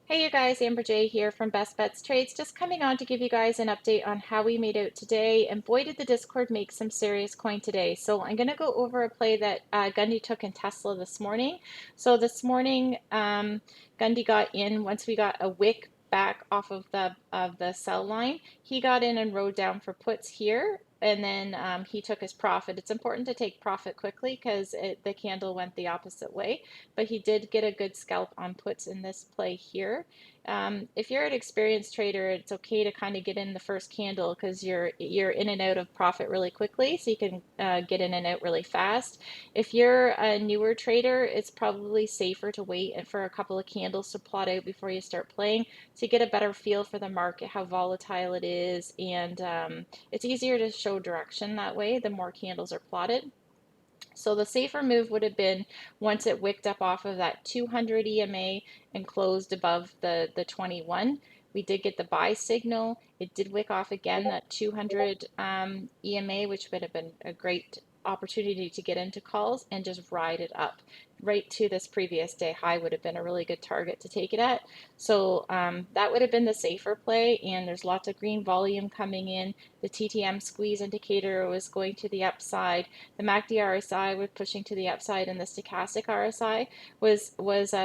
Hey you guys, Amber J here from Best Bets Trades, just coming on to give you guys an update on how we made out today. And boy, did the Discord make some serious coin today. So I'm going to go over a play that Gundy took in Tesla this morning. So this morning, Gundy got in once we got a wick back off of the sell line. He got in and rode down for puts here. And then he took his profit. It's important to take profit quickly because the candle went the opposite way, but he did get a good scalp on puts in this play here. If you're an experienced trader, it's okay to kind of get in the first candle because you're in and out of profit really quickly, so you can get in and out really fast. If you're a newer trader, it's probably safer to wait for a couple of candles to plot out before you start playing to get a better feel for the market, how volatile it is, and it's easier to show direction that way the more candles are plotted. So the safer move would have been once it wicked up off of that 200 EMA and closed above the 21. We did get the buy signal. It did wick off again that 200 EMA, which would have been a great opportunity to get into calls and just ride it up right to this previous day high would have been a really good target to take it at. So that would have been the safer play, and there's lots of green volume coming in. The TTM squeeze indicator was going to the upside. The MACD RSI was pushing to the upside, and the stochastic RSI was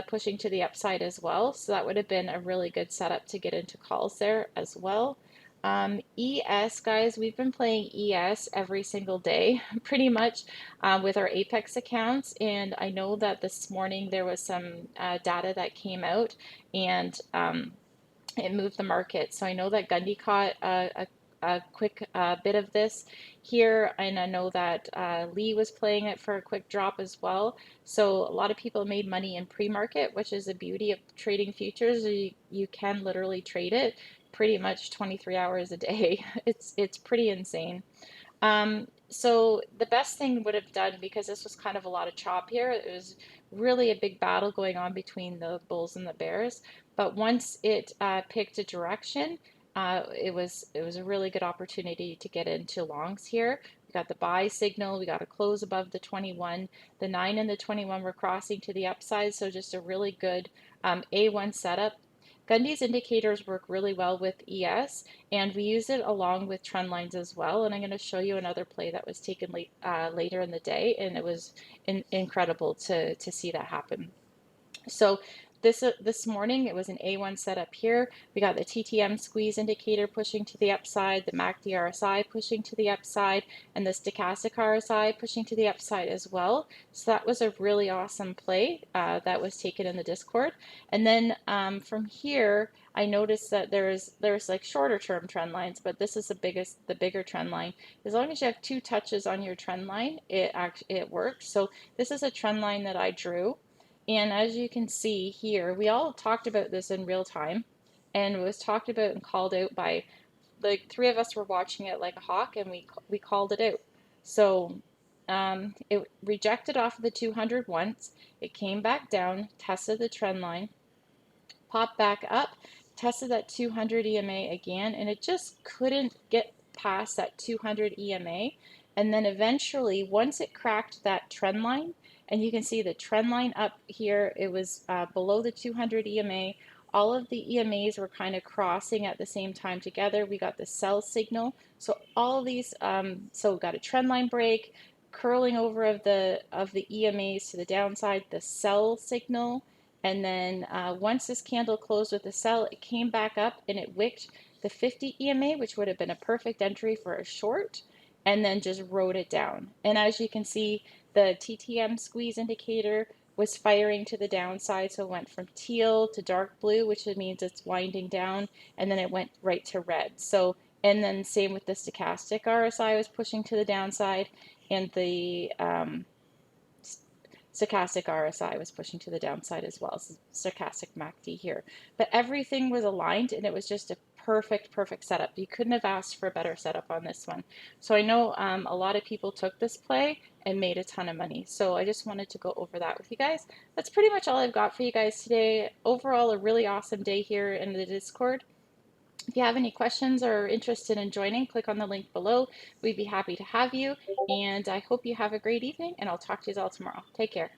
pushing to the upside as well. So that would have been a really good setup to get into calls there as well. ES, guys, we've been playing ES every single day, pretty much, with our Apex accounts. And I know that this morning there was some data that came out, and it moved the market. So I know that Gundy caught a quick bit of this here, and I know that Lee was playing it for a quick drop as well. So a lot of people made money in pre-market, which is the beauty of trading futures. You can literally trade it pretty much 23 hours a day. It's pretty insane. So the best thing would have done, because this was kind of a lot of chop here, it was really a big battle going on between the bulls and the bears. But once it picked a direction, it was a really good opportunity to get into longs here. We got the buy signal, we got a close above the 21. The 9 and the 21 were crossing to the upside, so just a really good A1 setup. Gundy's indicators work really well with ES, and we use it along with trend lines as well. And I'm going to show you another play that was taken later in the day, and it was incredible to see that happen. So this morning it was an A1 setup here. We got the TTM squeeze indicator pushing to the upside, the MACD RSI pushing to the upside, and the stochastic RSI pushing to the upside as well. So that was a really awesome play that was taken in the Discord. And then from here, I noticed that there's like shorter term trend lines, but this is the bigger trend line. As long as you have two touches on your trend line, it works. So this is a trend line that I drew. And as you can see here, we all talked about this in real time, and it was talked about and called out by, the three of us were watching it like a hawk, and we called it out. So it rejected off of the 200 once, it came back down, tested the trend line, popped back up, tested that 200 EMA again, and it just couldn't get past that 200 EMA. And then eventually, once it cracked that trend line, and you can see the trend line up here, it was below the 200 EMA. All of the EMAs were kind of crossing at the same time together. We got the sell signal. So all of these, so we got a trend line break, curling over of the EMAs to the downside, the sell signal, and then once this candle closed with a sell, it came back up and it wicked the 50 EMA, which would have been a perfect entry for a short, and then just rode it down. And as you can see, the TTM squeeze indicator was firing to the downside, so it went from teal to dark blue, which means it's winding down, and then it went right to red. So, and then same with the stochastic RSI was pushing to the downside, and the stochastic RSI was pushing to the downside as well. So stochastic MACD here. But everything was aligned, and it was just a perfect setup. You couldn't have asked for a better setup on this one. So I know a lot of people took this play and made a ton of money. So I just wanted to go over that with you guys. That's pretty much all I've got for you guys today. Overall, a really awesome day here in the Discord. If you have any questions or are interested in joining, click on the link below. We'd be happy to have you. And I hope you have a great evening, and I'll talk to you all tomorrow. Take care.